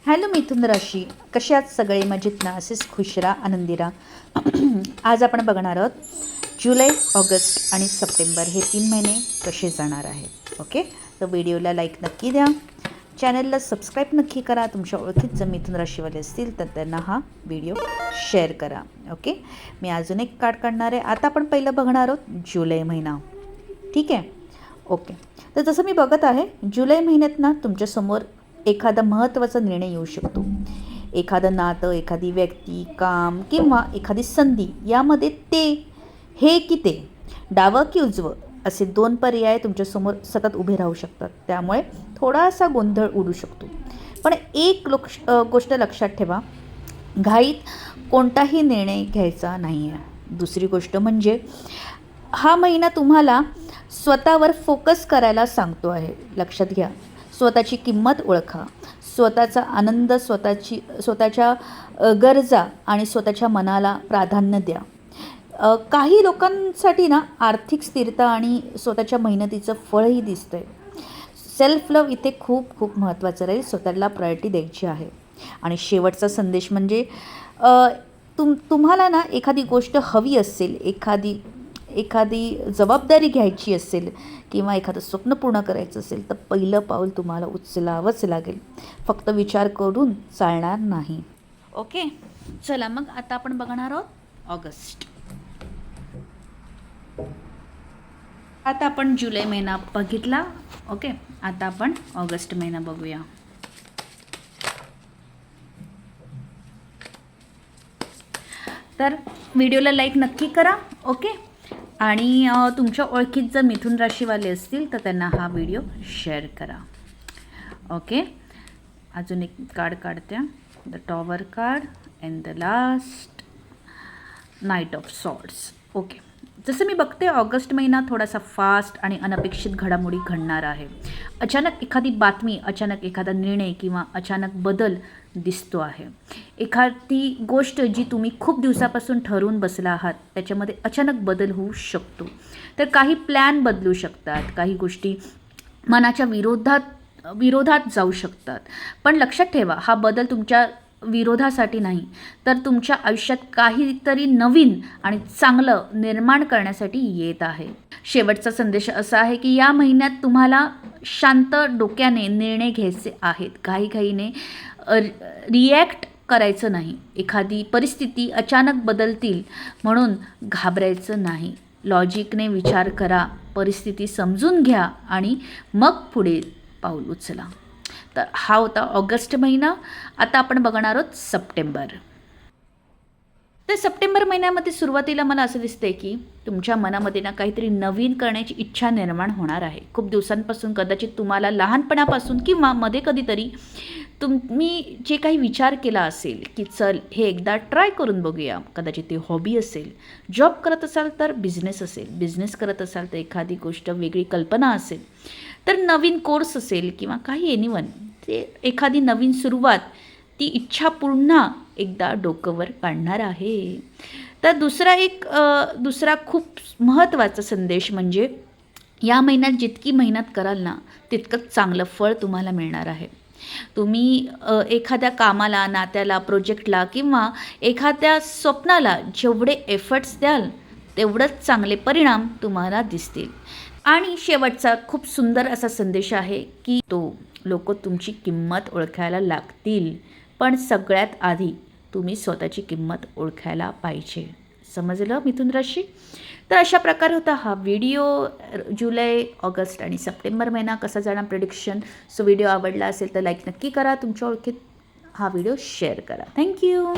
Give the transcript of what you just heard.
Hello मिथुन राशी, कसे आहात सगळे? मजेत ना? असेच खुश राहा, आनंदी राहा. आज आपण बघणार आहोत जुलै, ऑगस्ट आणि सप्टेंबर हे 3 महिने कसे जाणार आहेत. ओके, तर व्हिडिओला लाईक नक्की द्या, चॅनलला सबस्क्राईब नक्की करा. तुमच्या ओळखीत जर मिथुन राशीवाले असतील तर त्यांना हा व्हिडिओ शेअर करा. ओके, मी अजून एक कार्ड काढणार आहे. आता आपण पहिलं बघणार आहोत जुलै महिना. ठीक आहे, ओके. तर जसं मी बघत आहे, जुलै महिन्यात ना तुमच्यासमोर एखादा महत्त्वाचा निर्णय येऊ शकतो. एखादं नातं, एखादी व्यक्ती, काम किंवा एखादी संधी, यामध्ये हे की ते, डावं की उजवं असे 2 पर्याय तुमच्यासमोर सतत उभे राहू शकतात. त्यामुळे थोडासा गोंधळ उडू शकतो. पण एक गोष्ट लक्षात ठेवा, घाईत कोणताही निर्णय घ्यायचा नाही आहे. दुसरी गोष्ट म्हणजे हा महिना तुम्हाला स्वतःवर फोकस करायला सांगतो आहे. लक्षात घ्या, स्वतःची किंमत ओळखा, स्वतःचा आनंद, स्वतःच्या गरजा आणि स्वतःच्या मनाला प्राधान्य द्या. काही लोकांसाठी ना आर्थिक स्थिरता आणि स्वतःच्या मेहनतीचं फळही दिसतं आहे. सेल्फ लव्ह इथे खूप खूप महत्त्वाचं राहील. स्वतःला प्रायोरिटी द्यायची आहे. आणि शेवटचा संदेश म्हणजे तुम्हाला ना एखादी गोष्ट हवी असेल, एखादी जबाबदारी घ्यायची असेल किंवा एखादं स्वप्न पूर्ण करायचं असेल तर पहिलं पाऊल तुम्हाला उचलावंच लागेल. फक्त विचार करून चालणार नाही. ओके, चला मग आता आपण बघणार आहोत ऑगस्ट. आता आपण जुलै महिना बघितला. ओके, आता आपण ऑगस्ट महिना बघूया. तर व्हिडिओला लाईक नक्की करा. ओके, आणि तुमच्या ओळखीत जर मिथुन राशीवाले असतील तर त्यांना हा व्हिडिओ शेअर करा. ओके, अजून एक कार्ड काढते. The tower card and the last night of swords. Okay, जसं मी बघते ऑगस्ट महिना थोडासा फास्ट आणि अनपेक्षित घडामोडी घडणार आहे. अचानक एखादी बातमी, अचानक एखादा निर्णय किंवा अचानक बदल दिसतो आहे. एखादी गोष्ट जी तुम्ही खूप दिवसापासून ठरवून बसला आहात त्याच्यामध्ये अचानक बदल होऊ शकतो. तर काही प्लॅन बदलू शकतात, काही गोष्टी मनाच्या विरोधात जाऊ शकतात. पण लक्षात ठेवा, हा बदल तुमच्या विरोधासाठी नाही तर तुमच्या आयुष्यात काहीतरी नवीन आणि चांगलं निर्माण करण्यासाठी येत आहे. शेवटचा संदेश असा आहे की या महिन्यात तुम्हाला शांत डोक्याने निर्णय घ्यायचे आहेत. घाईघाईने रिॲक्ट करायचं नाही. एखादी परिस्थिती अचानक बदलतील म्हणून घाबरायचं नाही. लॉजिकने विचार करा, परिस्थिती समजून घ्या आणि मग पुढे पाऊल उचला. तर हा होता ऑगस्ट महिना. आता आपण बघणार आहोत सप्टेंबर. तर सप्टेंबर महिन्यामध्ये सुरुवातीला मला असं दिसतंय की तुमच्या मनामध्ये ना काहीतरी नवीन करण्याची इच्छा निर्माण होणार आहे. खूप दिवसांपासून, कदाचित तुम्हाला लहानपणापासून किंवा मध्ये कधीतरी तुम्ही जे काही विचार केला असेल की चल हे एकदा ट्राय करून बघूया. कदाचित ते हॉबी असेल, जॉब करत असाल तर बिझनेस असेल, बिझनेस करत असाल तर एखादी गोष्ट, वेगळी कल्पना असेल, तर नवीन कोर्स असेल किंवा काही एनिवन, ते एखादी नवीन सुरुवात, ती इच्छा पुन्हा एकदा डोकंवर काढणार आहे. तर दुसरा खूप महत्त्वाचा संदेश म्हणजे या महिन्यात जितकी मेहनत कराल ना तितकंच चांगलं फळ तुम्हाला मिळणार आहे. तुम्ही एखाद्या कामाला, नात्याला, प्रोजेक्टला किंवा एखाद्या स्वप्नाला जेवढे एफर्ट्स द्याल तेवढंच चांगले परिणाम तुम्हाला दिसतील. आणि शेवटचा खूप सुंदर असा संदेश आहे की लोक तुमची किंमत ओळखायला लागतील, पण सगळ्यात आधी तुम्ही स्वतःची किंमत ओळखायला पाहिजे. समजलं मिथुन राशी? तर अशा प्रकारे होता हा व्हिडिओ. जुलै, ऑगस्ट आणि सप्टेंबर महिना कसा जाणार प्रेडिक्शन. व्हिडिओ आवडला असेल तर लाईक नक्की करा. तुमच्या ओळखीत हा व्हिडिओ शेअर करा. थँक्यू.